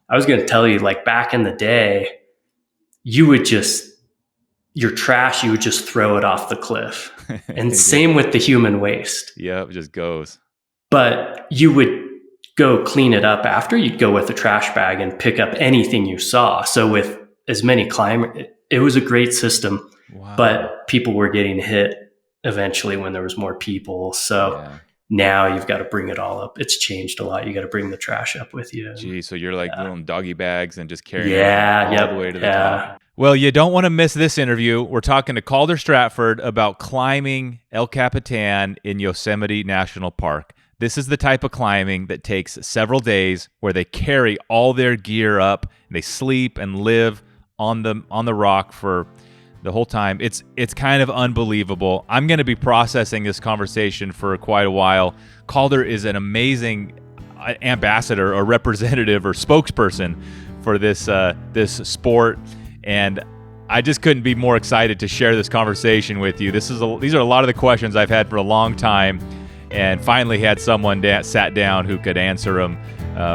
I was going to tell you, like back in the day, you would just, your trash, you would just throw it off the cliff. And same with the human waste. Yeah, it just goes. But you would go clean it up after. You'd go with a trash bag and pick up anything you saw. So with as many climbers, it was a great system. Wow. But people were getting hit eventually when there was more people. So now you've got to bring it all up. It's changed a lot. You got to bring the trash up with you. Gee, so you're like little doggy bags and just carrying it all the way to the top. Well, you don't want to miss this interview. We're talking to Calder Stratford about climbing El Capitan in Yosemite National Park. This is the type of climbing that takes several days, where they carry all their gear up, and they sleep and live on the rock for the whole time. It's kind of unbelievable. I'm going to be processing this conversation for quite a while. Calder is an amazing ambassador or representative or spokesperson for this sport, and I just couldn't be more excited to share this conversation with you. These are a lot of the questions I've had for a long time, and finally had someone sat down who could answer them,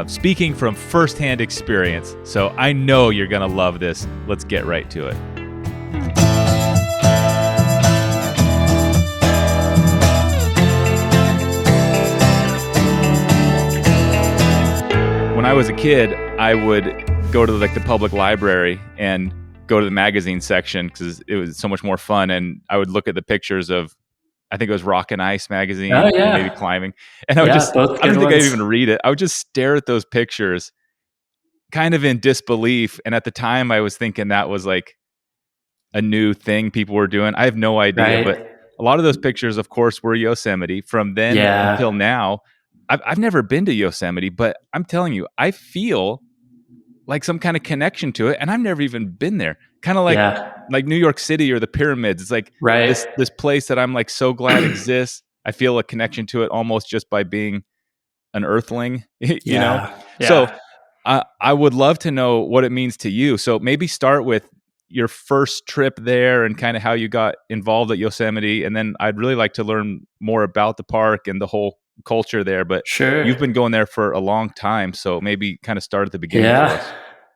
speaking from firsthand experience. So I know you're going to love this. Let's get right to it. When I was a kid, I would go to the public library and go to the magazine section because it was so much more fun. And I would look at the pictures of, I think it was Rock and Ice magazine, maybe climbing. And I would I don't think I'd even read it. I would just stare at those pictures kind of in disbelief. And at the time I was thinking that was like a new thing people were doing. I have no idea, but a lot of those pictures, of course, were Yosemite. From then until now, I've never been to Yosemite, but I'm telling you, I feel like some kind of connection to it, and I've never even been there. Kind of like New York City or the pyramids. It's like this place that I'm like so glad exists. I feel a connection to it almost just by being an earthling, you know? So I would love to know what it means to you. So maybe start with your first trip there and kind of how you got involved at Yosemite. And then I'd really like to learn more about the park and the whole culture there. But you've been going there for a long time. So maybe kind of start at the beginning for us.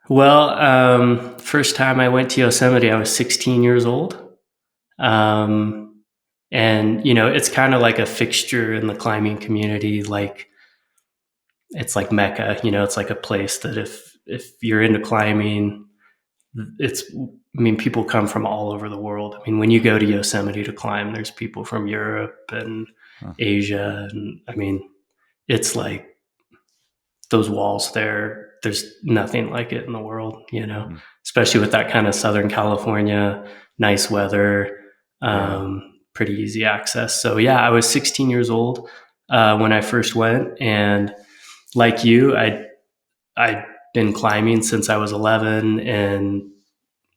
Well, first time I went to Yosemite, I was 16 years old. And, it's kind of like a fixture in the climbing community. Like, it's like Mecca, it's like a place that if you're into climbing, people come from all over the world. I mean, when you go to Yosemite to climb, there's people from Europe and Asia. And it's like those walls there, there's nothing like it in the world, especially with that kind of Southern California, nice weather, pretty easy access. So I was 16 years old when I first went. And like you, I'd been climbing since I was 11 and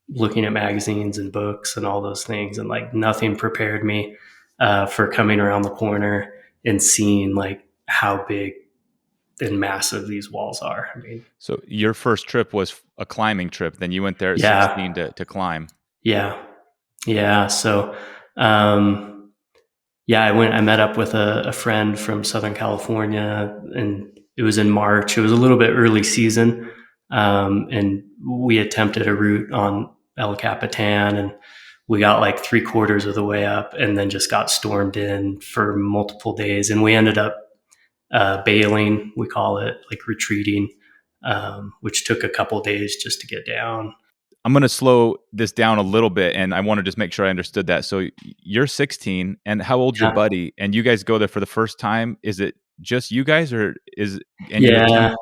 looking at magazines and books and all those things. And like nothing prepared me for coming around the corner and seeing like how big and massive these walls are. So your first trip was a climbing trip. Then you went there at 16 to climb. Yeah. So, I met up with a friend from Southern California, and it was in March. It was a little bit early season. And we attempted a route on El Capitan, and we got like 3/4 of the way up and then just got stormed in for multiple days. And we ended up bailing, we call it, like retreating, which took a couple days just to get down. I'm going to slow this down a little bit, and I want to just make sure I understood that. So you're 16, and how old's your buddy? And you guys go there for the first time. Is it just you guys, or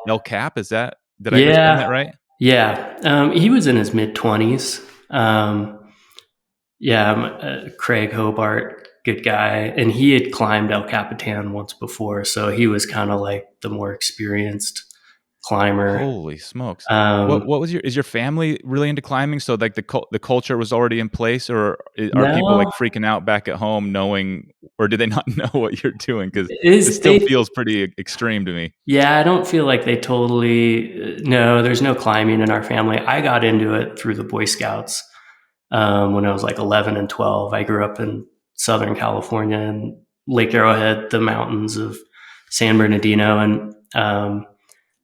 El Cap? Is that, did I understand that right? Yeah. He was in his mid-20s. Craig Hobart, good guy. And he had climbed El Capitan once before, so he was kind of like the more experienced climber. Holy smokes. What was is your family really into climbing? So like the culture was already in place, or are people like freaking out back at home knowing, or do they not know what you're doing? Because it still feels pretty extreme to me. Yeah, I don't feel like they totally, no, there's no climbing in our family. I got into it through the Boy Scouts when I was like 11 and 12. I grew up in Southern California and Lake Arrowhead, the mountains of San Bernardino. And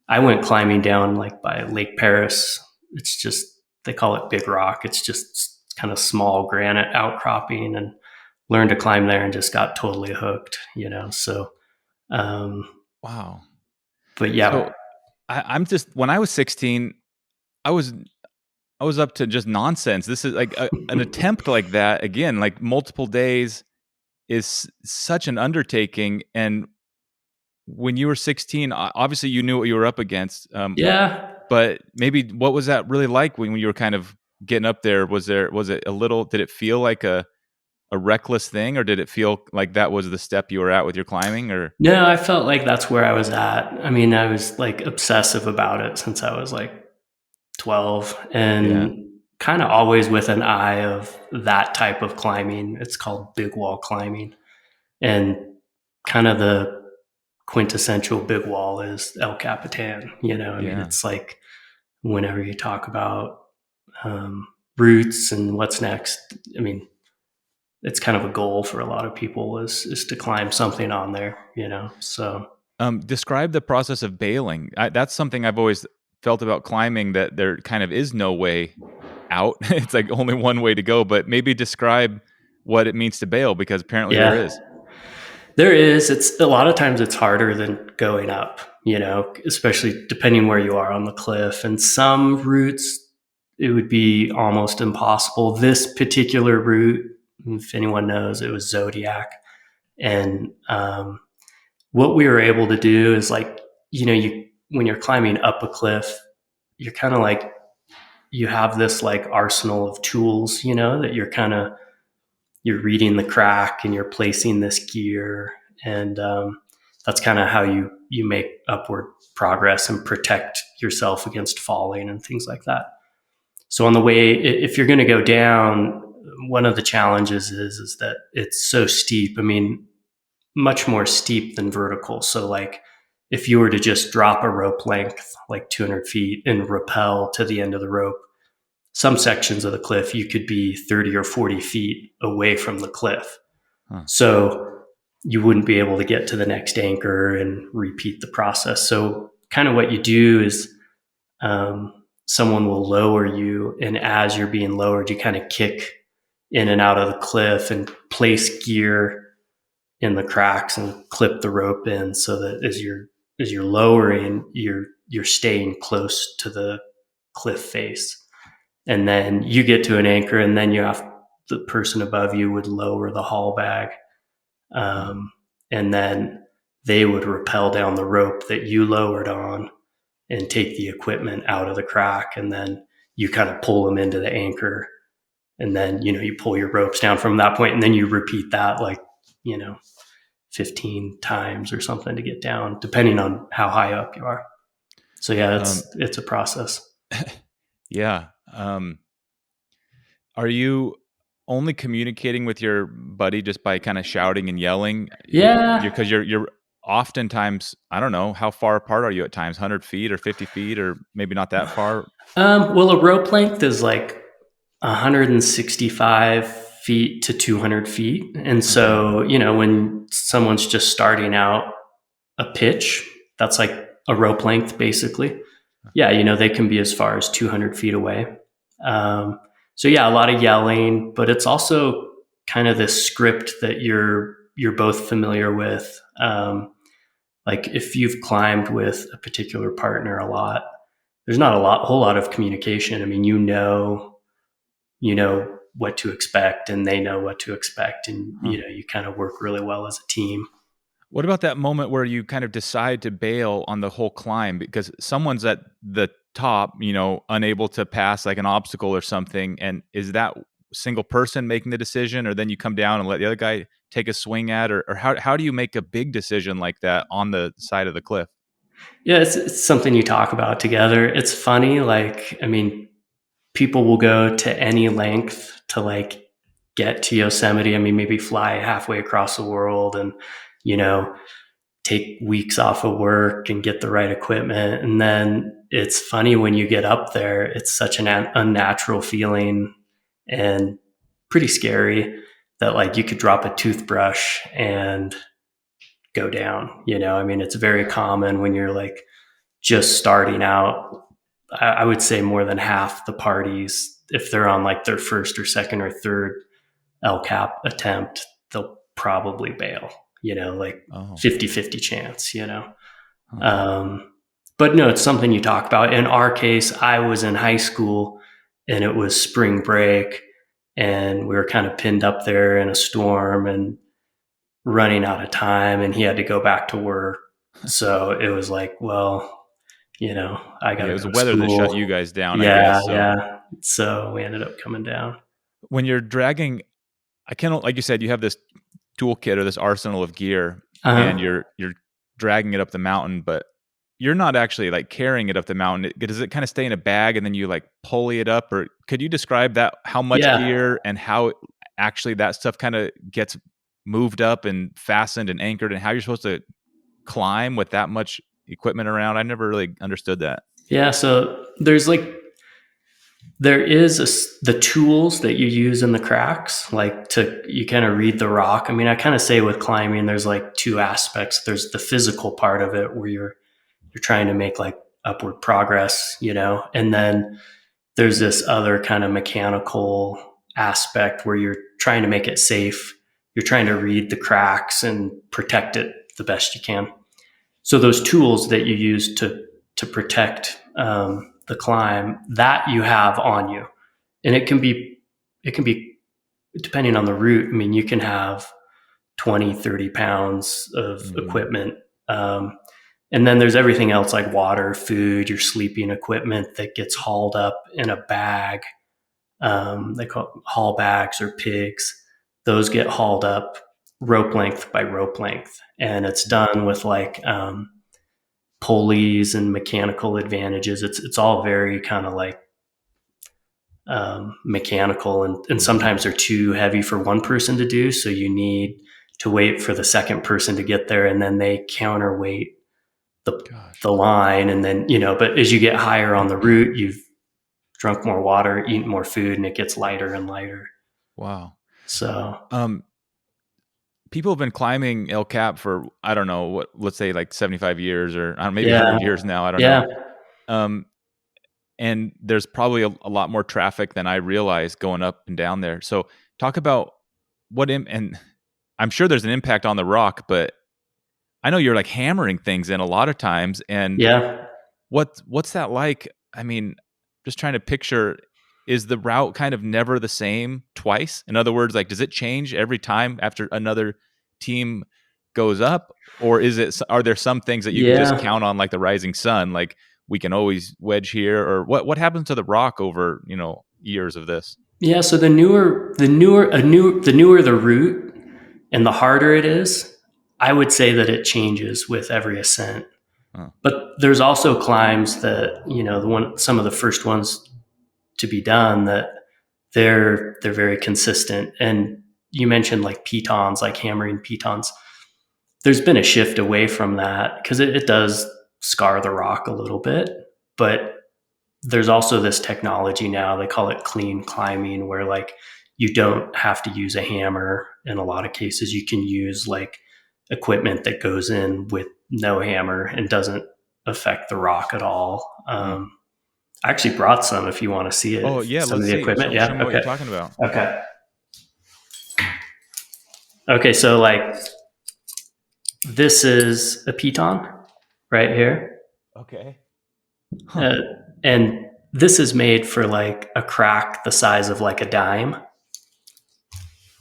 I went climbing down like by Lake Paris. It's just, they call it Big Rock. It's just kind of small granite outcropping, and learned to climb there and just got totally hooked, you know? So, um, Wow. but yeah. So I'm just, when I was 16, I was I was up to just nonsense. This is like an attempt like that again, like multiple days is such an undertaking. And when you were 16, obviously you knew what you were up against. Yeah. But maybe what was that really like when you were kind of getting up there? Was it a little? Did it feel like a reckless thing, or did it feel like that was the step you were at with your climbing? Or No, I felt like that's where I was at. I mean, I was like obsessive about it since I was like 12, yeah, and kind of always with an eye of that type of climbing. It's called big wall climbing. And kind of the quintessential big wall is El Capitan. You know, I mean, yeah. it's like whenever you talk about routes and what's next, I mean, it's kind of a goal for a lot of people is to climb something on there, you know. So Describe the process of bailing. That's something I've always felt about climbing, that there kind of is no way out. It's like only one way to go. But maybe describe what it means to bail, because apparently there yeah, is. there is. It's a lot of times it's harder than going up, you know, especially depending where you are on the cliff. And some routes it would be almost impossible. This particular route, if anyone knows, it was Zodiac, and what we were able to do is like, you know, you when you're climbing up a cliff, you're kind of like you have this like arsenal of tools, you know, that you're reading the crack and you're placing this gear, and that's kind of how you make upward progress and protect yourself against falling and things like that. So on the way, if you're going to go down, one of the challenges is that it's so steep. I mean, much more steep than vertical. So like if you were to just drop a rope length like 200 feet and rappel to the end of the rope, some sections of the cliff you could be 30 or 40 feet away from the cliff. Huh. So you wouldn't be able to get to the next anchor and repeat the process. So kind of what you do is someone will lower you, and as you're being lowered, you kind of kick in and out of the cliff and place gear in the cracks and clip the rope in, so that as you're lowering, you're staying close to the cliff face. And then you get to an anchor, and then the person above you would lower the haul bag, Huh. and then they would rappel down the rope that you lowered on and take the equipment out of the crack, and then you kind of pull them into the anchor, and then you pull your ropes down from that point, and then you repeat that like you know 15 times or something to get down, depending on how high up you are. So yeah, it's a process. Yeah. Are you only communicating with your buddy just by kind of shouting and yelling? Yeah. Because you're oftentimes, I don't know, how far apart are you at times? 100 feet or 50 feet, or maybe not that far? Well, a rope length is like 165 feet to 200 feet. And Okay. so, when someone's just starting out a pitch, that's like a rope length basically. Yeah, they can be as far as 200 feet away. So yeah, a lot of yelling, but it's also kind of this script that you're both familiar with. Like if you've climbed with a particular partner a lot, there's not whole lot of communication. I mean, you know what to expect, and they know what to expect, and Huh. you kind of work really well as a team. What about that moment where you kind of decide to bail on the whole climb because someone's at the top, unable to pass like an obstacle or something? And is that single person making the decision, or then you come down and let the other guy take a swing at, or how do you make a big decision like that on the side of the cliff? Yeah, it's something you talk about together. It's funny, like, I mean, people will go to any length to like get to Yosemite. I mean, maybe fly halfway across the world and you know take weeks off of work and get the right equipment. And then it's funny when you get up there, it's such an unnatural feeling and pretty scary that like you could drop a toothbrush and go down. I mean, it's very common when you're like just starting out, I would say more than half the parties, if they're on like their first or second or third LCAP attempt, they'll probably bail, like Oh. 50-50 chance, Huh. But no, it's something you talk about. In our case, I was in high school and it was spring break and we were kind of pinned up there in a storm and running out of time, and he had to go back to work. So it was like, well, I got Yeah, it to was go the to weather that shut school. you guys down, I Yeah, guess. So yeah. So we ended up coming down. when you're dragging, I can't, like you said, you have this toolkit or this arsenal of gear, and Uh-huh. you're dragging it up the mountain, but you're not actually like carrying it up the mountain. Does it kind of stay in a bag and then you like pulley it up, or could you describe that? How much Yeah. gear and how actually that stuff kind of gets moved up and fastened and anchored, and how you're supposed to climb with that much equipment around? I never really understood that. Yeah. So the tools that you use in the cracks, like you kind of read the rock. I mean, I kind of say with climbing, there's like two aspects. There's the physical part of it where you're trying to make like upward progress, and then there's this other kind of mechanical aspect where you're trying to make it safe. You're trying to read the cracks and protect it the best you can. So those tools that you use to protect the climb, that you have on you, and it can be depending on the route. I mean, you can have 20-30 pounds of equipment. And then there's everything else like water, food, your sleeping equipment that gets hauled up in a bag. They call it haul bags or pigs. Those get hauled up rope length by rope length. And it's done with like pulleys and mechanical advantages. It's all very kind of like mechanical, and sometimes they're too heavy for one person to do. So you need to wait for the second person to get there, and then they counterweight the Gosh. the line, and then But as you get higher on the route, you've drunk more water, eaten more food, and it gets lighter and lighter. Wow. So People have been climbing El Cap for, I don't know what, let's say like 75 years or maybe yeah, 100 years now. I don't know. yeah, Um, and there's probably a lot more traffic than I realized going up and down there. So talk about and I'm sure there's an impact on the rock, but I know you're like hammering things in a lot of times. And yeah. what's that like? I mean, just trying to picture, is the route kind of never the same twice? In other words, like, does it change every time after another team goes up? Or are there some things that you can just Yeah. count on, like the rising sun, like we can always wedge here? Or what happens to the rock over, years of this? Yeah, so the newer the route and the harder it is, I would say that it changes with every ascent. Oh, But there's also climbs that, some of the first ones to be done, that they're very consistent. And you mentioned like pitons, like hammering pitons. There's been a shift away from that because it does scar the rock a little bit, but there's also this technology now, they call it clean climbing, where like you don't have to use a hammer. In a lot of cases you can use like equipment that goes in with no hammer and doesn't affect the rock at all. hmm. I actually brought some if you want to see Oh it, yeah, some of let's the see. equipment. Show Yeah. me what you're talking about. Okay, so like this is a piton right here. Okay. Huh. uh, and this is made for like a crack the size of like a dime.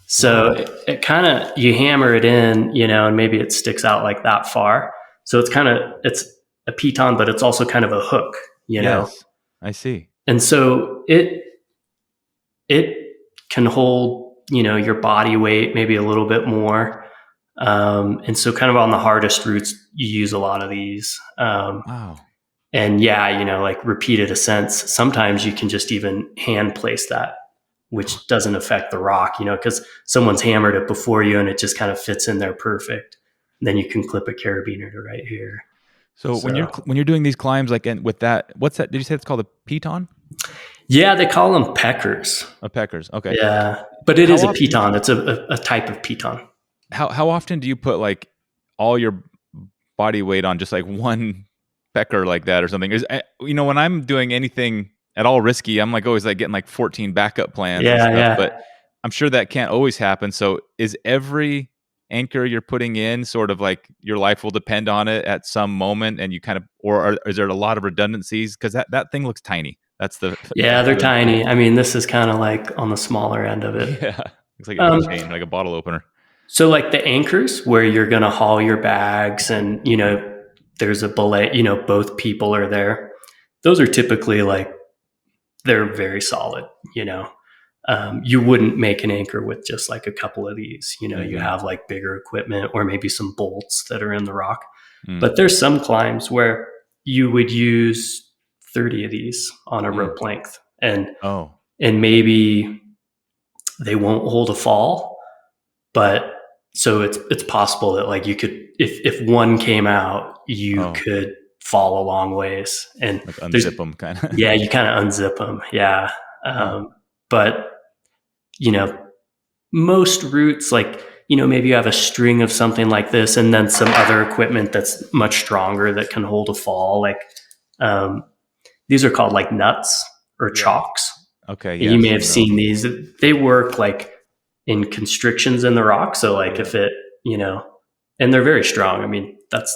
So Wow. it kind of, you hammer it in, and maybe it sticks out like that far. So it's a piton, but it's also kind of a hook. Yes, I see. And so it can hold, your body weight, maybe a little bit more. And so kind of on the hardest routes, you use a lot of these. Wow. And yeah, like repeated ascents, sometimes you can just even hand place that, which doesn't affect the rock, because someone's hammered it before you and it just kind of fits in there perfect. And then you can clip a carabiner to right here. So when So you're doing these climbs, like, and with that, what's that? Did you say it's called a piton? yeah, they call them peckers. A peckers. Okay. Yeah, but it How is a often? piton. It's a type of piton. How often do you put like all your body weight on just like one pecker like that or something. When I'm doing anything at all risky, I'm like always like getting like 14 backup plans and Yeah, stuff, but yeah. I'm sure that can't always happen. So is every anchor you're putting in sort of like your life will depend on it at some moment, and you kind of, is there a lot of redundancies? Because that thing looks tiny. That's the Yeah, they're the thing. tiny. I mean, this is kind of like on the smaller end of it. Yeah, looks like a Um, keychain, like a bottle opener. so like the anchors where you're going to haul your bags and, there's a belay, both people are there. Those are typically like, they're very solid, you know. You wouldn't make an anchor with just like a couple of these, you Mm-hmm. have like bigger equipment or maybe some bolts that are in the rock. Mm. But there's some climbs where you would use 30 of these on a Mm. rope length, and Oh, maybe they won't hold a fall, but so it's possible that like you could, if one came out, you oh, could fall a long ways. And like there's, unzip them kind of. yeah, you kind of unzip them. Yeah. Huh. But you know, most routes, like, maybe you have a string of something like this and then some other equipment that's much stronger that can hold a fall. Like, um, these are called like nuts or Yeah. chalks. Okay. And you Yes. may have I know. seen these. They work like in constrictions in the rock. So like if it, and they're very strong. I mean, that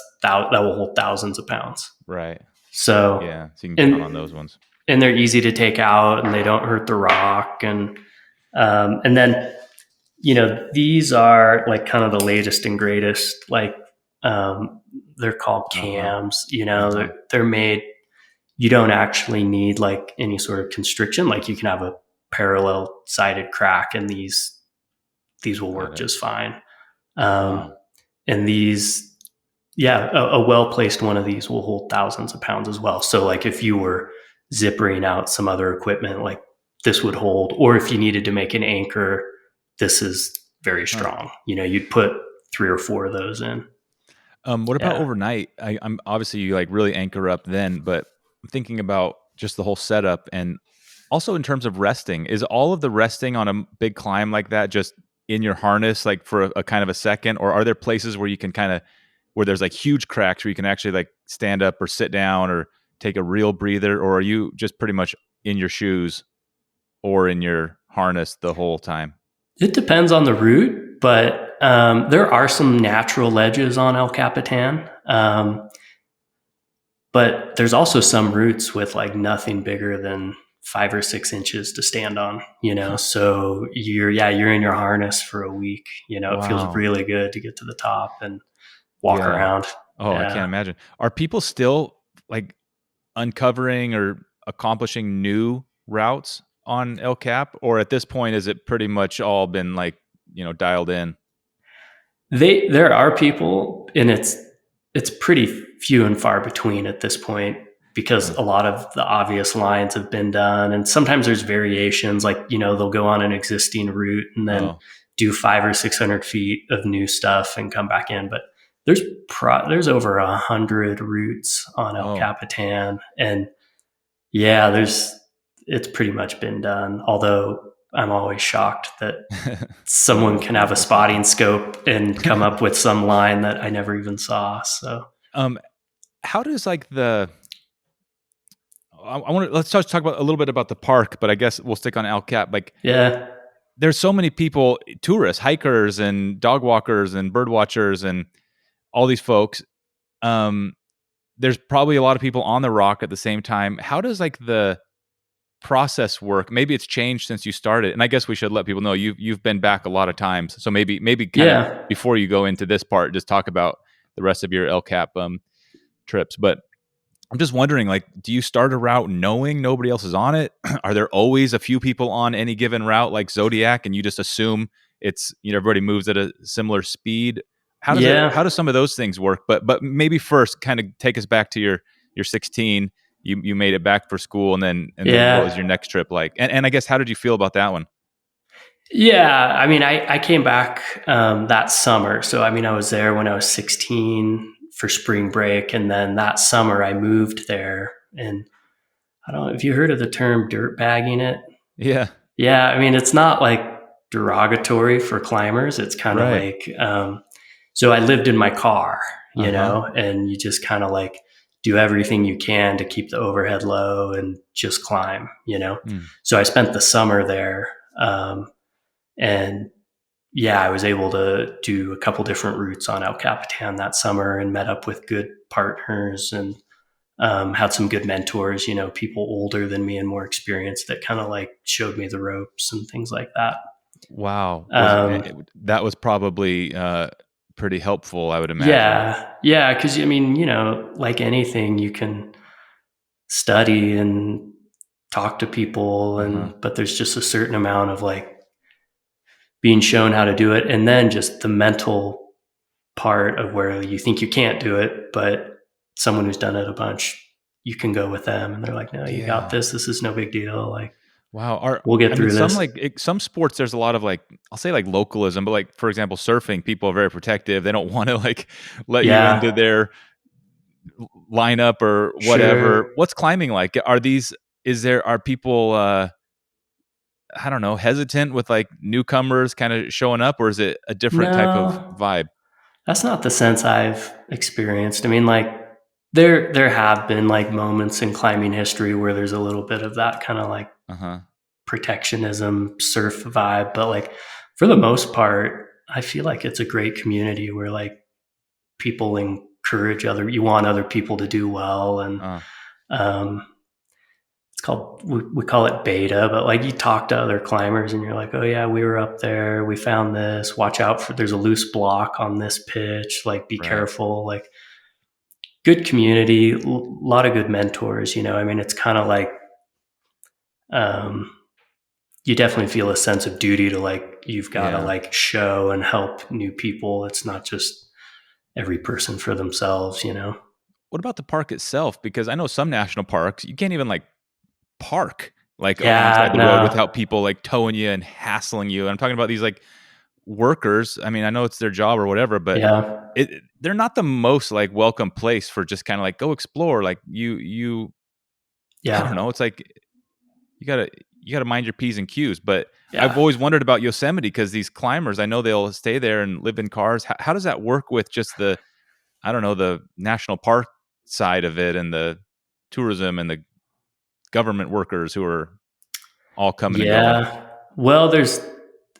will hold thousands of pounds. Right. So, Yeah. So you can count on and those ones. and they're easy to take out and they don't hurt the rock. And then, these are like kind of the latest and greatest, like, they're called cams, they're made, you don't actually need like any sort of constriction. Like you can have a parallel sided crack and these will work just fine. Wow. And these, yeah, a well-placed one of these will hold thousands of pounds as well. So like if you were zippering out some other equipment, like this would hold, or if you needed to make an anchor, this is very strong. You'd put 3 or 4 of those in. What about Yeah. overnight? I'm obviously you like really anchor up then, but I'm thinking about just the whole setup, and also in terms of resting. Is all of the resting on a big climb like that just in your harness, like for a kind of a second, or are there places where you can kind of, where there's like huge cracks where you can actually like stand up or sit down or take a real breather, or are you just pretty much in your shoes or in your harness the whole time? It depends on the route, but there are some natural ledges on El Capitan. But there's also some routes with like nothing bigger than 5 or 6 inches to stand on, Huh. So you're in your harness for a week. It feels Wow. really good to get to the top and walk Yeah. around. Oh, I Yeah. can't imagine. Are people still like uncovering or accomplishing new routes on El Cap, or at this point is it pretty much all been like, dialed in? There are people, and it's pretty few and far between at this point because Huh. a lot of the obvious lines have been done, and sometimes there's variations. Like they'll go on an existing route and then Oh, do 500 or 600 feet of new stuff and come back in. But there's over 100 routes on El oh. Capitan, and yeah, it's pretty much been done. Although I'm always shocked that Someone someone else can comes have a up with something. spotting scope and come up with some line that I never even saw. So um, how does like I want to, let's just talk about a little bit about the park, but I guess we'll stick on El Cap. Like, yeah, there's so many people, tourists, hikers, and dog walkers, and bird watchers, and all these folks. Um, there's probably a lot of people on the rock at the same time. How does like the process work? Maybe it's changed since you started, and I guess we should let people know you've been back a lot of times. So maybe kind of yeah. before you go into this part, just talk about the rest of your El Cap trips. But I'm just wondering, like, do you start a route knowing nobody else is on it? Are there always a few people on any given route, like Zodiac, and you just assume it's, everybody moves at a similar speed? How Yeah, does some of those things work? But maybe first, kind of take us back to your 16. You made it back for school, and then what was yeah, your next trip like? And I guess, how did you feel about that one? yeah. I mean, I came back that summer. So I mean, I was there when I was 16 for spring break, and then that summer I moved there. And I don't know if you heard of the term dirt bagging it. Yeah, Yeah, I mean, it's not like derogatory for climbers. It's kind of right. like, so I lived in my car, Uh huh. and you just kind of like do everything you can to keep the overhead low and just climb, you know? Mm. So I spent the summer there. And yeah, I was able to do a couple different routes on El Capitan that summer and met up with good partners and had some good mentors, you know, people older than me and more experienced that kind of like showed me the ropes and things like that. Wow. Um, That was probably pretty helpful, I would imagine. yeah, because I mean, you know, like anything, you can study and talk to people, Uh-huh. but there's just a certain amount of like being shown how to do it, and then just the mental part of where you think you can't do it, but someone who's done it a bunch, you can go with them, and they're like, "No, you got Yeah. this. This is no big deal. Like, Wow. we'll get I mean, through some this." like some sports, there's a lot of like, I'll say like localism, but like for example, surfing, people are very protective. They don't want to like let you into Yeah, their lineup or whatever. sure. What's climbing like? Are people I don't know, hesitant with like newcomers kind of showing up, or is it a different type of No, vibe? that's not the sense I've experienced. I mean, like there have been like moments in climbing history where there's a little bit of that kind of like Uh-huh. protectionism surf vibe, but like for the most part, I feel like it's a great community where like people encourage you want other people to do well, and Uh, um, it's called we call it beta, but like you talk to other climbers and you're like, oh yeah, we were up there, we found this, watch out for, there's a loose block on this pitch, like be right. careful. Like good community, a lot of good mentors, you know. I mean, it's kind of like um, you definitely feel a sense of duty to like you've got to Yeah. like show and help new people. It's not just every person for themselves, you know. What about the park itself? Because I know some national parks, you can't even like park like Yeah, alongside the road no, without people like towing you and hassling you. I'm talking about these like workers. I mean, I know it's their job or whatever, but yeah, they're not the most like welcome place for just kind of like go explore. Like you, I don't yeah, know. It's like you gotta you gotta mind your p's and q's. But I've yeah. always wondered about Yosemite because these climbers, I know they'll stay there and live in cars. How does that work with just the I don't know the national park side of it and the tourism and the government workers who are all coming and going? Yeah. Well,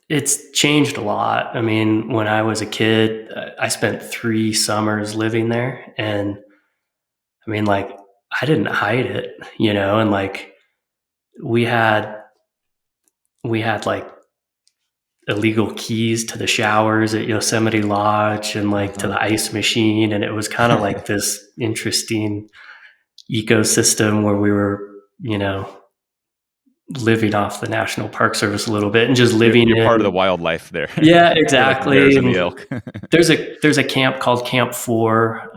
it's changed a lot. I mean, when I was a kid, I spent 3 summers living there, and I mean, like, I didn't hide it, you know, and like we had we had like illegal keys to the showers at Yosemite Lodge and like to Uh-huh. the ice machine, and it was kind of like this interesting ecosystem where we were, you know, living off the National Park Service a little bit and just living You're part of the in. wildlife there. Yeah, You're like the exactly. bears and the And elk. there's a camp called Camp 4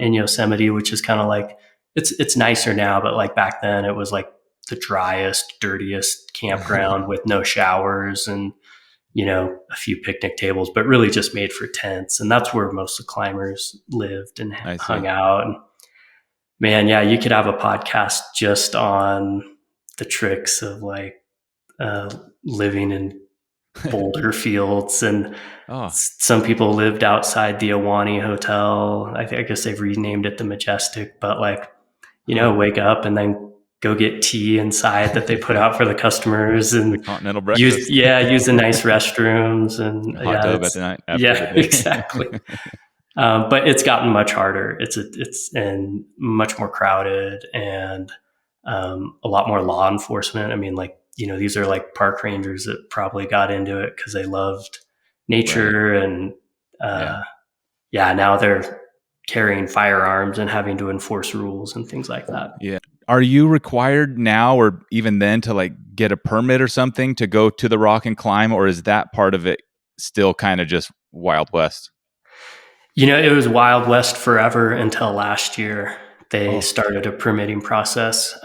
in Yosemite, which is kind of like it's nicer now, but like back then it was like the driest, dirtiest campground with no showers and, you know, a few picnic tables, but really just made for tents. And that's where most of the climbers lived and I hung see. out. And man, yeah, you could have a podcast just on the tricks of like uh, living in boulder fields, and Oh, some people lived outside the Awani Hotel. I guess they've renamed it the Majestic, but like, you huh. know, wake up and then go get tea inside that they put out for the customers The and continental breakfast. use the nice restrooms. And Hot yeah, tub at it's, the night after the yeah, exactly. day. But it's gotten much harder. It's and much more crowded, and a lot more law enforcement. I mean, like, you know, these are like park rangers that probably got into it because they loved Right. nature, and Yeah. yeah, now they're carrying firearms and having to enforce rules and things like that. Yeah. Are you required now or even then to like get a permit or something to go to the rock and climb, or is that part of it still kind of just Wild West? You know, it was Wild West forever until last year. They Oh, started a permitting process.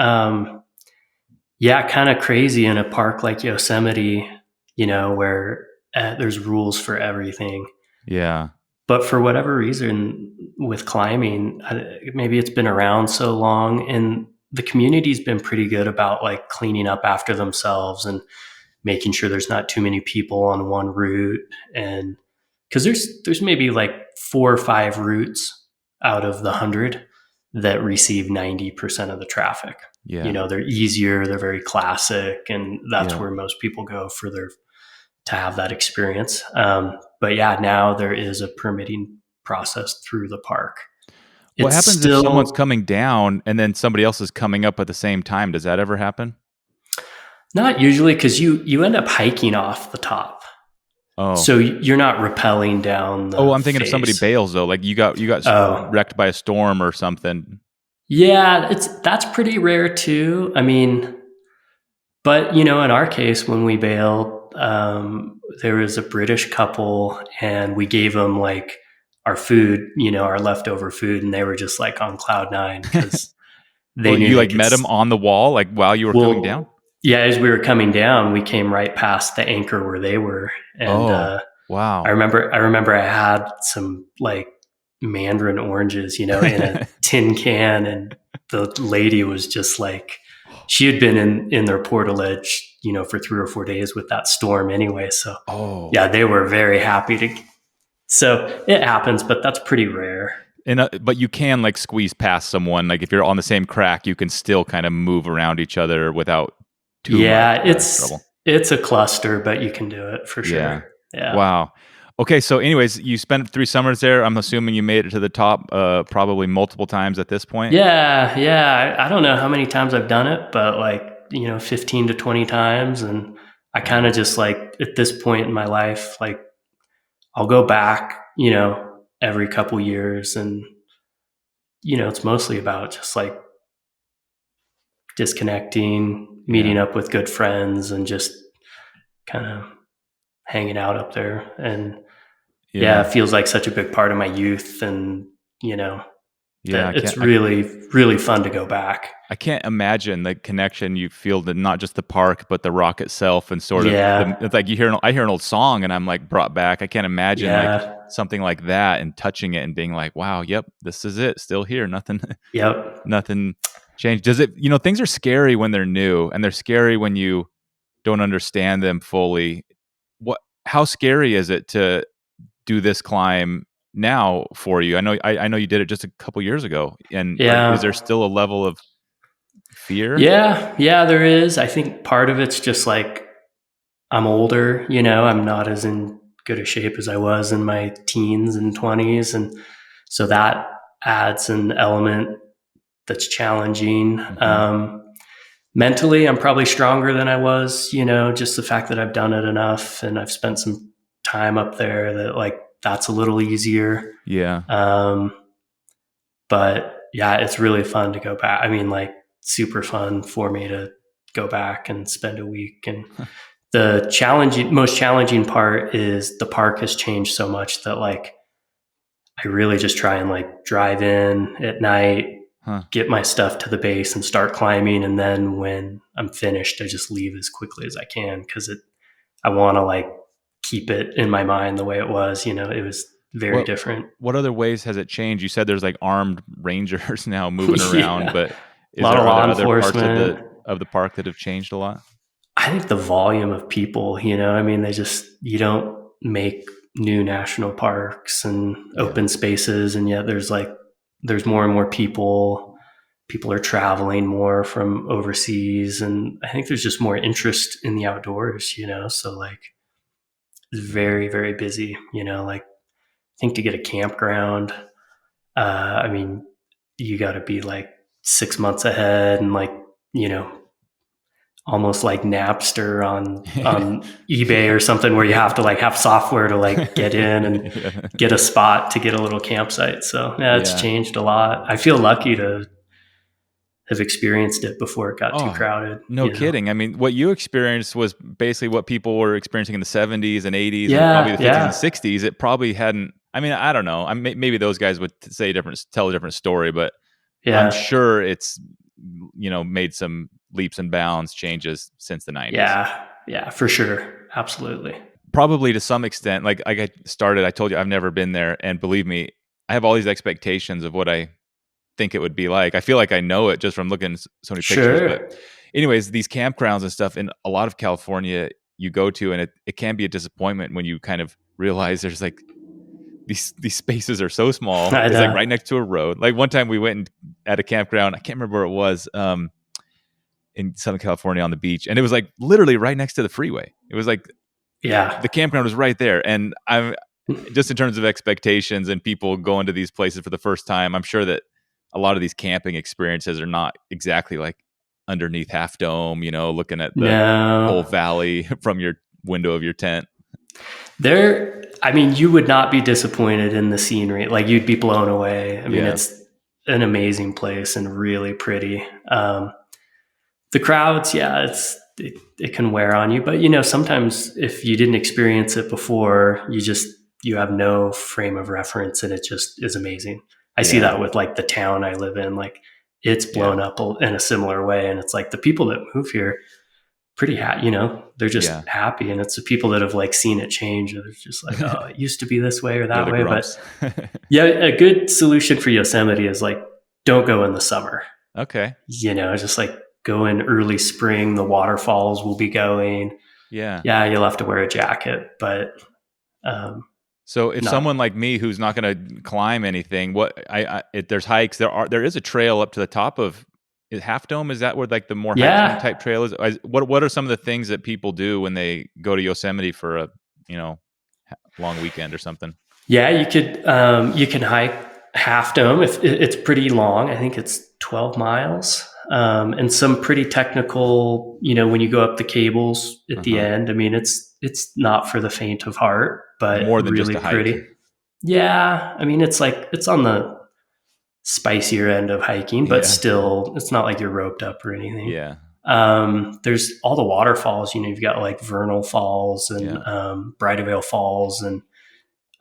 Yeah, kind of crazy in a park like Yosemite, you know, where there's rules for everything. yeah. But for whatever reason, with climbing, maybe it's been around so long, and the community's been pretty good about like cleaning up after themselves and making sure there's not too many people on one route. And because there's maybe like 4 or 5 routes out of the 100 that receive 90% of the traffic. Yeah. They're easier, they're very classic, and that's Yeah. where most people go for their to have that experience. But yeah, now there is a permitting process through the park. What It's happens if someone's still coming down and then somebody else is coming up at the same time? Does that ever happen? not usually, because you end up hiking off the top, Oh. so you're not rappelling down Oh, the I'm thinking if somebody face. bails though, like you got Oh, wrecked by a storm or something. yeah, that's pretty rare too. I mean, but in our case, when we bailed, there was a British couple, and we gave them like our food, our leftover food, and they were just like on cloud nine because Oh, they knew you they like could. met them on the wall, like while you were coming down? Well, yeah, as we were coming down, we came right past the anchor where they were, and Oh, I wow. remember, I remember, I had some like mandarin oranges, in a tin can, and the lady was just like, she had been in their portaledge, for 3 or 4 days with that storm anyway. So Oh. yeah, they were very happy to. So it happens, but that's pretty rare. And but you can like squeeze past someone. Like if you're on the same crack, you can still kind of move around each other without too much Yeah, it's trouble. it's a cluster, but you can do it for Yeah. sure. Yeah. Wow. Okay. So, anyways, you spent 3 summers there. I'm assuming you made it to the top, probably multiple times at this point. Yeah, yeah. I don't know how many times I've done it, but like, 15 to 20 times. And I kind of Wow. just like, at this point in my life, like, I'll go back, every couple years. And, it's mostly about just like disconnecting, meeting Yeah. up with good friends, and just kind of hanging out up there. And yeah, Yeah. it feels like such a big part of my youth. And, you know, Yeah. that it's really, really fun to go back. I can't imagine the connection you feel to not just the park, but the rock itself, and sort of Yeah. it's like I hear an old song and I'm like brought back. I can't imagine like Yeah. something like that and touching it and being like, wow, yep, this is it. Still here. Nothing, Yep. nothing changed. Does it, things are scary when they're new, and they're scary when you don't understand them fully. How scary is it to do this climb now for you? I know you did it just a couple years ago, and is there Yeah. still a level of fear? Yeah. Yeah, there is. I think part of it's just like I'm older, I'm not as in good a shape as I was in my teens and 20s. And so that adds an element that's challenging. Hmm. Mentally, I'm probably stronger than I was, just the fact that I've done it enough and I've spent some time up there, that like that's a little easier. Yeah. Um, but yeah, it's really fun to go back. I mean, like super fun for me to go back and spend a week. And the most challenging part is the park has changed so much that like I really just try and like drive in at night, Huh. get my stuff to the base and start climbing. And then when I'm finished, I just leave as quickly as I can, because I want to like keep it in my mind the way it was. It was very What different. what other ways has it changed? You said there's like armed rangers now moving around, Yeah, but a lot of are law there other parts of enforcement. the park that have changed a lot? I think the volume of people, I mean, you don't make new national parks and Yeah. open spaces. And yet there's more and more people. People are traveling more from overseas. And I think there's just more interest in the outdoors, so like it's very, very busy, like I think to get a campground, I mean, you got to be like 6 months ahead, and like, you know, almost like Napster on eBay or something, where you have to like have software to like get in and Yeah. get a spot to get a little campsite. So yeah, it's Yeah. changed a lot. I feel lucky to have experienced it before it got too Oh, crowded. no kidding. I mean, what you experienced was basically what people were experiencing in the 70s and 80s and probably Yeah, the 50s and yeah, 60s. It probably hadn't. I mean, I don't know. Maybe those guys would tell a different story, but I'm yeah, sure it's made some leaps and bounds changes since the 90s. yeah, yeah, for sure, absolutely. Probably to some extent. Like I told you I've never been there, and believe me, I have all these expectations of what I think it would be like. I feel like I know it just from looking at so many pictures. But Sure. anyways, these campgrounds and stuff in a lot of California you go to, and it can be a disappointment when you kind of realize there's like these spaces are so small. I It's like know. right next to a road. Like one time we went at a campground. I can't remember where it was. In Southern California on the beach, and it was like literally right next to the freeway. It was like Yeah. the campground was right there. And I'm just in terms of expectations and people going to these places for the first time, I'm sure that a lot of these camping experiences are not exactly like underneath Half Dome, looking at the whole No. valley from your window of your tent. I mean, you would not be disappointed in the scenery. Like, you'd be blown away. I mean, Yeah. it's an amazing place and really pretty. The crowds, yeah, it can wear on you, but sometimes if you didn't experience it before, you have no frame of reference, and it just is amazing. I see Yeah. that with like the town I live in. Like, it's Yeah. blown up in a similar way, and it's like the people that move here pretty happy, they're Yeah. just happy, and it's the people that have like seen it change. They're just like, oh, it used to be this way or They're that the way. But grumps. yeah, a good solution for Yosemite is like, don't go in the summer. Okay. Just like go in early spring. The waterfalls will be going. Yeah. Yeah, you'll have to wear a jacket, but So if not. someone like me who's not going to climb anything, if there's hikes, there is a trail up to the top of Half Dome. Is that where like the more hiking type trail is? What are some of the things that people do when they go to Yosemite for a long weekend or something? Yeah, you can hike Half Dome if it's pretty long. I think it's 12 miles. And some pretty technical, when you go up the cables at the end. I mean, it's not for the faint of heart, but more than just really a hike. pretty. Yeah, I mean, it's on the spicier end of hiking, but still, it's not like you're roped up or anything. Yeah. There's all the waterfalls. You've got like Vernal Falls and Bridal Veil Falls and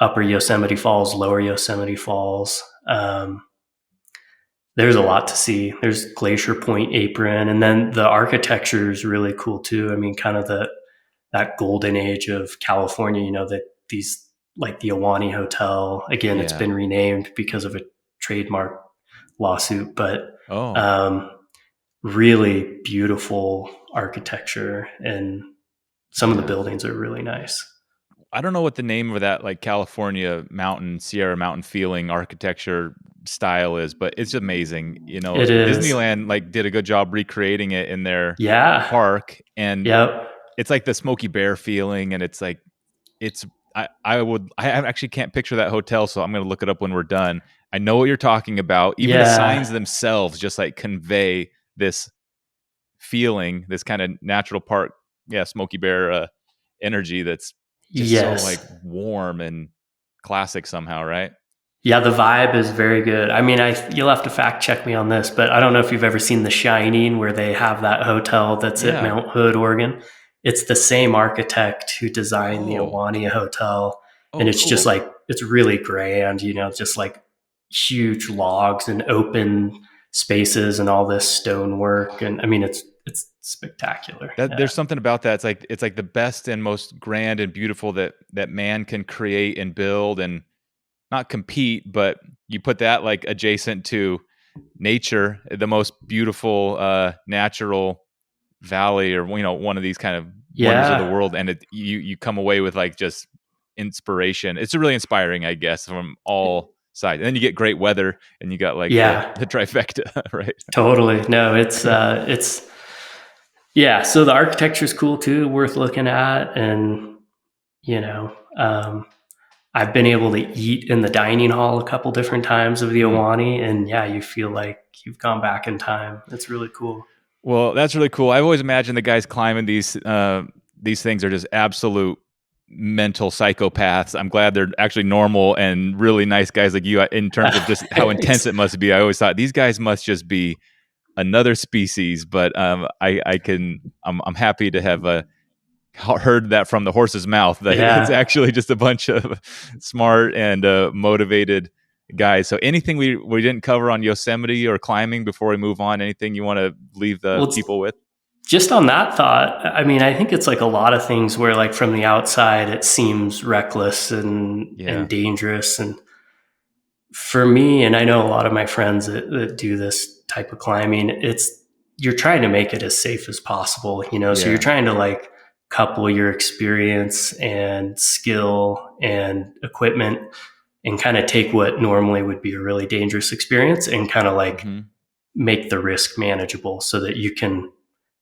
Upper Yosemite Falls, Lower Yosemite Falls. There's a lot to see. There's Glacier Point Apron, and then the architecture is really cool too. I mean, kind of that golden age of California. That these, like the Ahwahnee Hotel. Again, it's been renamed because of a trademark lawsuit, but really beautiful architecture, and some of the buildings are really nice. I don't know what the name of that like California mountain, Sierra Mountain feeling architecture style is, but it's amazing. It is. Disneyland like did a good job recreating it in their park, and it's like the Smokey Bear feeling, and it's like I actually can't picture that hotel, so I'm going to look it up when we're done. I know what you're talking about. Even the signs themselves just like convey this feeling, this kind of natural park, Smokey Bear energy that's just so like warm and classic somehow, right? Yeah, the vibe is very good. I mean, you'll have to fact check me on this, but I don't know if you've ever seen The Shining, where they have that hotel that's at Mount Hood, Oregon. It's the same architect who designed the Ahwahnee Hotel. And it's just like, it's really grand, just like huge logs and open spaces and all this stonework. And I mean, it's spectacular. There's something about that. It's like the best and most grand and beautiful that man can create and build, and not compete, but you put that like adjacent to nature, the most beautiful natural valley, or one of these kind of wonders of the world, and you come away with like just inspiration. It's really inspiring, I guess, from all sides. And then you get great weather, and you got like the trifecta, right? Totally. No, it's so the architecture is cool too, worth looking at. And I've been able to eat in the dining hall a couple different times of the Ahwahnee, and you feel like you've gone back in time. It's really cool. Well, that's really cool. I've always imagined the guys climbing these things are just absolute mental psychopaths. I'm glad they're actually normal and really nice guys like you, in terms of just how intense it must be. I always thought these guys must just be another species, but I'm happy to have heard that from the horse's mouth, that it's actually just a bunch of smart and motivated guys. So anything we didn't cover on Yosemite or climbing before we move on? Anything you want to leave the people with? Just on that thought, I mean, I think it's like a lot of things where like from the outside it seems reckless and dangerous. And for me, and I know a lot of my friends that do this type of climbing, you're trying to make it as safe as possible, so you're trying to like couple your experience and skill and equipment and kind of take what normally would be a really dangerous experience and kind of like Mm-hmm. make the risk manageable so that you can,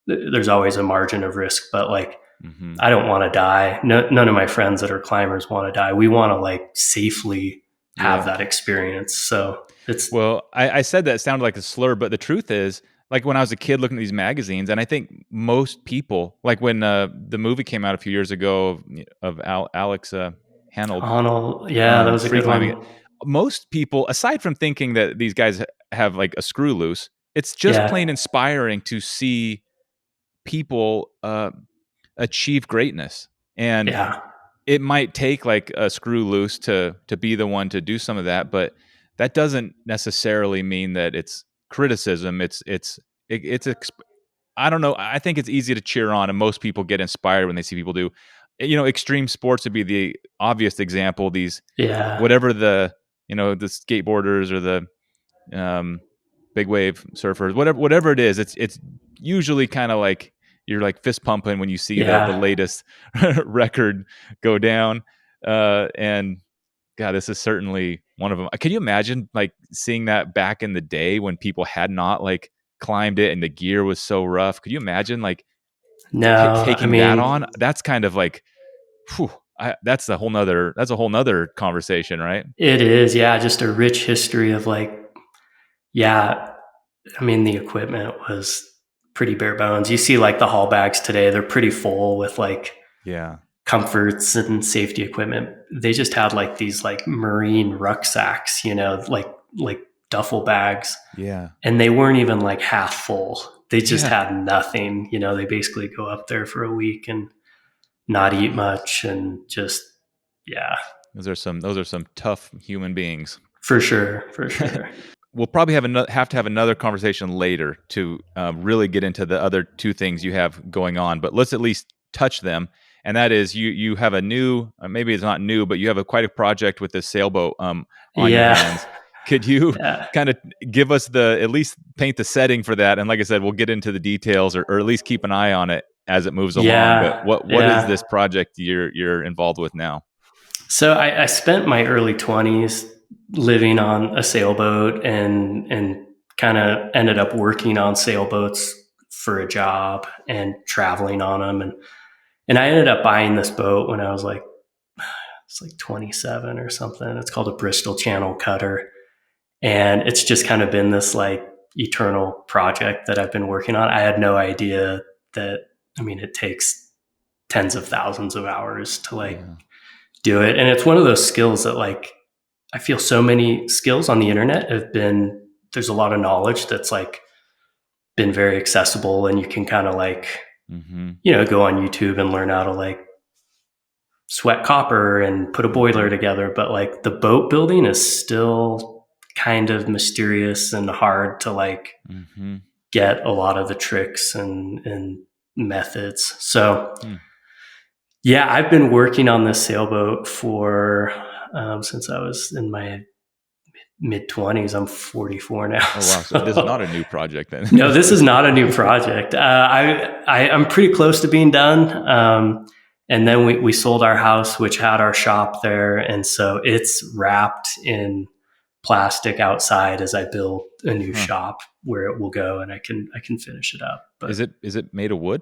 there's always a margin of risk, but like, Mm-hmm. I don't want to die. No, none of my friends that are climbers want to die. We want to like safely have Yeah. that experience. So it's, Well, I said that sounded like a slur, but the truth is, like when I was a kid looking at these magazines, and I think most people, like when the movie came out a few years ago of Alex Hanold, Honnold, yeah, that was a free good climbing, one. most people, aside from thinking that these guys have like a screw loose, it's just plain Yeah, inspiring to see people achieve greatness. And yeah, it might take like a screw loose to be the one to do some of that, but that doesn't necessarily mean that it's criticism. I don't know. I think it's easy to cheer on, and most people get inspired when they see people do. Extreme sports would be the obvious example. These yeah, whatever the skateboarders or the um, big wave surfers, whatever it is, it's usually kind of like you're like fist pumping when you see the yeah. latest record go down. And God, this is certainly one of them. Can you imagine like seeing that back in the day when people had not like climbed it and the gear was so rough? Could you imagine like No, I taking that mean, on? That's kind of like, whew, that's a whole nother conversation, right? it is, yeah, just a rich history of like, yeah, I mean, the equipment was pretty bare bones. You see, like the haul bags today, they're pretty full with like Yeah. comforts and safety equipment. They just had like these like marine rucksacks, like duffel bags, Yeah. and they weren't even like half full. They just Yeah. had nothing. They basically go up there for a week and not eat Wow. much and just, yeah, Those are some tough human beings. for sure, for sure. We'll probably have to have another conversation later to really get into the other two things you have going on. But let's at least touch them. And that is, you have a new, maybe it's not new, but you have quite a project with this sailboat on your Yeah, hands. Could you yeah, kind of give us at least paint the setting for that? And like I said, we'll get into the details, or at least keep an eye on it as it moves along. But yeah, what is this yeah. project you're involved with now? So I spent my early 20s living on a sailboat and kind of ended up working on sailboats for a job and traveling on them. And I ended up buying this boat when I was like, it's like 27 or something. It's called a Bristol Channel Cutter. And it's just kind of been this like eternal project that I've been working on. I had no idea that, I mean, it takes tens of thousands of hours to like Yeah. do it. And it's one of those skills that like, I feel so many skills on the internet there's a lot of knowledge that's like been very accessible and you can kind of like, Mm-hmm. go on YouTube and learn how to like sweat copper and put a boiler Mm-hmm. together. But like the boat building is still kind of mysterious and hard to like Mm-hmm. get a lot of the tricks and methods. So Hmm. yeah, I've been working on this sailboat for since I was in my mid 20s. I'm 44 now. Oh wow! So this is not So a new project then. no, this is not a new project. I'm pretty close to being done. And then we sold our house, which had our shop there. And so it's wrapped in plastic outside as I build a new Huh. shop where it will go and I can finish it up. But Is it made of wood?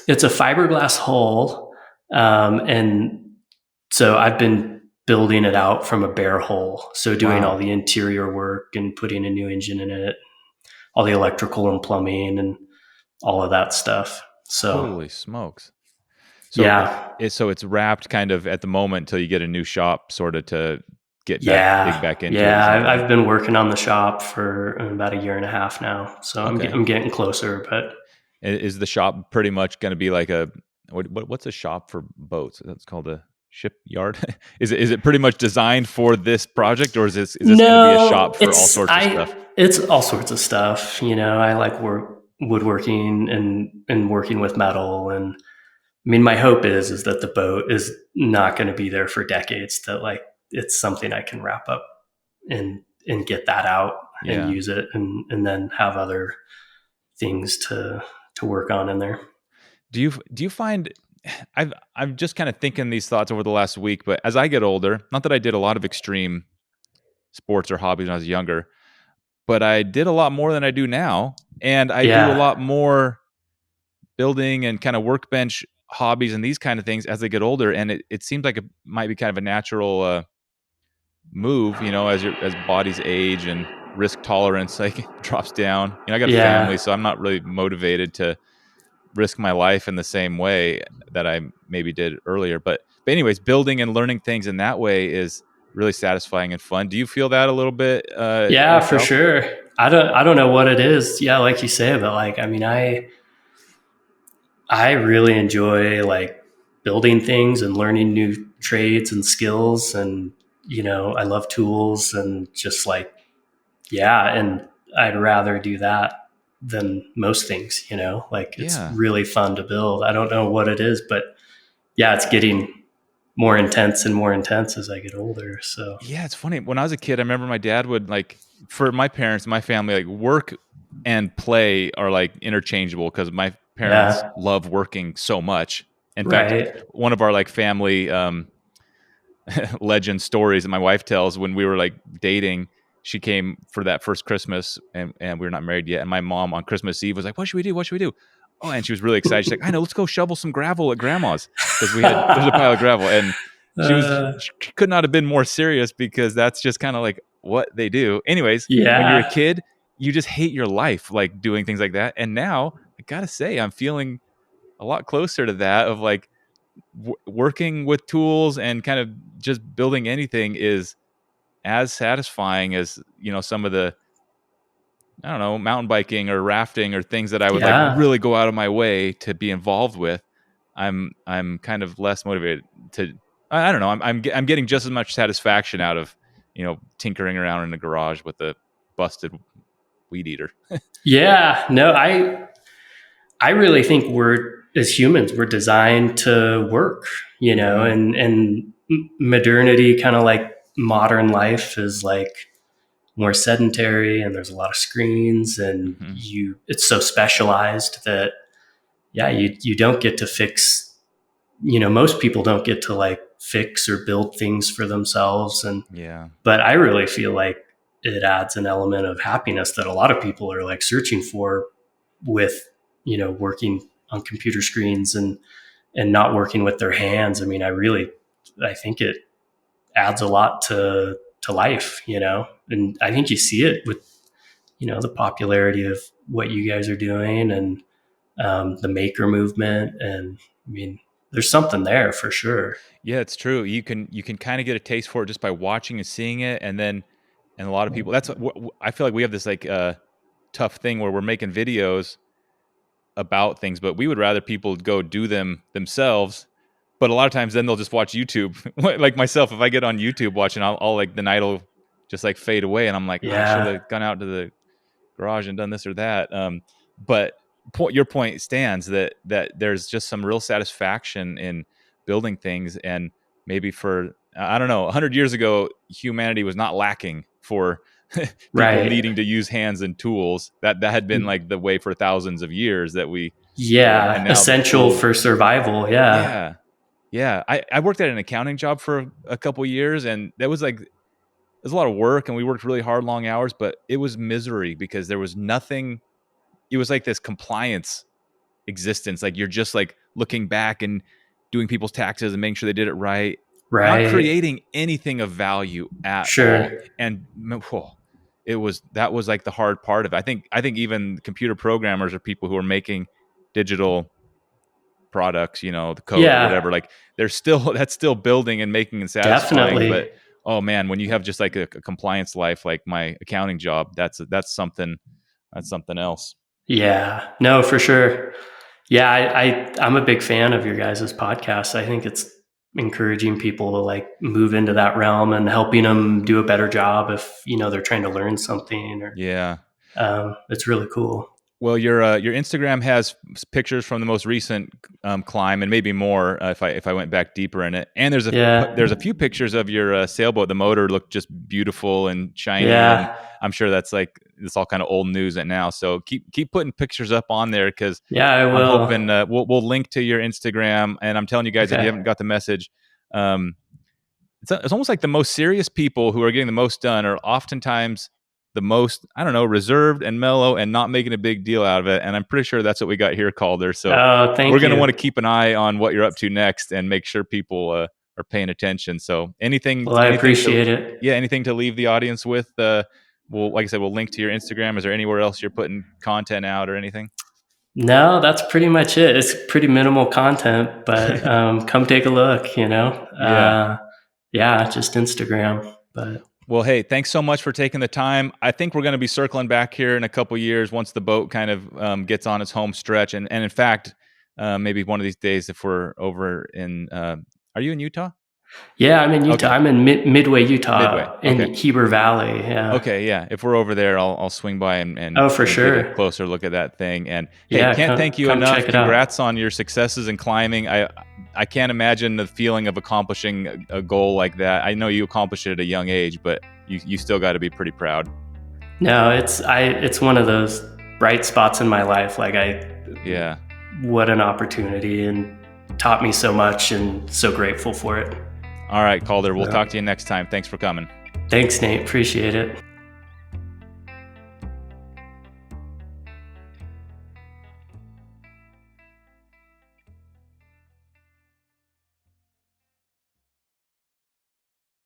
it's a fiberglass hull. And so I've been building it out from a bare hull. So doing all Wow. the interior work and putting a new engine in it, all the electrical and plumbing and all of that stuff. So Holy smokes! So yeah, it's wrapped kind of at the moment until you get a new shop, sort of to dig yeah, back into it. It yeah. sounds like. I've been working on the shop for about a year and a half now. So Okay. I'm getting closer, but Is the shop pretty much going to be like what's a shop for boats? That's called a shipyard. Is it pretty much designed for this project, or is this going to be a shop no, for all sorts of stuff? it's all sorts of stuff. I like woodworking and working with metal. And I mean, my hope is that the boat is not going to be there for decades. That like it's something I can wrap up and get that out and Yeah. use it and then have other things to work on in there. Do you find I'm just kind of thinking these thoughts over the last week, but as I get older, not that I did a lot of extreme sports or hobbies when I was younger, but I did a lot more than I do now, and I do a Yeah. lot more building and kind of workbench hobbies and these kind of things as I get older, and it seems like it might be kind of a natural move, as bodies age and risk tolerance like drops down. I got a family, Yeah. so I'm not really motivated to risk my life in the same way that I maybe did earlier. But anyways, building and learning things in that way is really satisfying and fun. Do you feel that a little bit Yeah, for yourself? sure. I don't know what it is. Yeah, like you say, but like I mean I really enjoy like building things and learning new trades and skills, and I love tools and just like yeah, and I'd rather do that than most things, like it's Yeah. really fun to build. I don't know what it is, but yeah, it's getting more intense and more intense as I get older. So Yeah, it's funny. When I was a kid, I remember my dad would like, for my parents, my family, like work and play are like interchangeable because my parents yeah, love working so much. In fact, right. one of our like family legend stories that my wife tells, when we were like dating, she came for that first Christmas, and we were not married yet. And my mom on Christmas Eve was like, "What should we do? What should we do?" Oh, and she was really excited. She's like, "I know, let's go shovel some gravel at grandma's," because there's a pile of gravel. And uh, she could not have been more serious, because that's just kind of like what they do. Anyways, when you're a yeah, kid, you just hate your life like doing things like that. And now I gotta say, I'm feeling a lot closer to that, of like working with tools and kind of just building anything is as satisfying as some of the, I don't know, mountain biking or rafting or things that I would like yeah. really go out of my way to be involved with. I'm kind of less motivated to. I don't know. I'm getting just as much satisfaction out of tinkering around in the garage with a busted weed eater. Yeah, no, I really think we're as humans we're designed to work, Mm-hmm. and modernity, kind of like modern life, is like more sedentary, and there's a lot of screens, and Mm-hmm. it's so specialized that yeah, you don't get to fix, most people don't get to like fix or build things for themselves, and Yeah. but I really feel like it adds an element of happiness that a lot of people are like searching for with, working on computer screens and not working with their hands. I mean, I think it adds a lot to life, and I think you see it with, the popularity of what you guys are doing, and the maker movement. And I mean, there's something there for sure. Yeah, it's true. You can kind of get a taste for it just by watching and seeing it, and a lot of people. That's what I feel like we have this like tough thing where we're making videos about things, but we would rather people go do them themselves. But a lot of times, then they'll just watch YouTube. Like myself, if I get on YouTube watching, I'll like the night will just like fade away, and I'm like, oh, I should Yeah. have gone out to the garage and done this or that. But your point stands, that there's just some real satisfaction in building things, and maybe for, I don't know, 100 years ago, humanity was not lacking for people Right. needing to use hands and tools. That had been like the way for thousands of years that we, and Yeah. now the Essential tools. for survival. Yeah. Yeah, yeah. I worked at an accounting job for a couple years, and that was like, it was a lot of work, and we worked really hard, long hours, but it was misery because there was nothing. It was like this compliance existence. Like you're just like looking back and doing people's taxes and making sure they did it right, not Right. creating anything of value at all. Sure. And that was like the hard part of it. I think even computer programmers are people who are making digital products, the code or Yeah. whatever. Like they're still that's still building and making and satisfying. Definitely. But oh man, when you have just like a compliance life, like my accounting job, that's something. That's something else. Yeah. No, for sure. Yeah, I'm a big fan of your guys' podcast. I think it's encouraging people to like move into that realm and helping them do a better job if they're trying to learn something, or Yeah. it's really cool. Well, your Instagram has pictures from the most recent climb, and maybe more if I went back deeper in it. And there's a few pictures of your sailboat. The motor looked just beautiful and shiny, and Yeah. I'm sure that's like it's all kind of old news now. So keep putting pictures up on there, because Yeah, I I'm will. hoping we'll link to your Instagram. And I'm telling you guys, if you haven't Okay. got the message, um, it's almost like the most serious people who are getting the most done are oftentimes the most, I don't know, reserved and mellow and not making a big deal out of it. And I'm pretty sure that's what we got here, Calder. So Oh, we're thank going to want you. to keep an eye on what you're up to next and make sure people are paying attention. So Well, I appreciate it. anything to leave the audience with? Well, like I said, we'll link to your Instagram. Is there anywhere else you're putting content out or anything? No, that's pretty much it. It's pretty minimal content, but come take a look, Yeah. Yeah, just Instagram. But Well, hey, thanks so much for taking the time. I think we're going to be circling back here in a couple years once the boat kind of gets on its home stretch. And in fact, maybe one of these days, if we're over in, are you in Utah? yeah, I'm in Utah. Okay. I'm in Midway, Midway. Utah, Okay. in Heber Valley. Yeah. Okay. Yeah. If we're over there, I'll swing by and Oh, for get a sure. closer look at that thing. And hey, Yeah, can't thank you come enough. check it out. Congrats on your successes in climbing. I can't imagine the feeling of accomplishing a goal like that. I know you accomplished it at a young age, but you still got to be pretty proud. No, it's one of those bright spots in my life. Yeah. What an opportunity, and taught me so much, and so grateful for it. All right, Calder. We'll talk to you next time. Thanks for coming. Thanks, Nate. Appreciate it.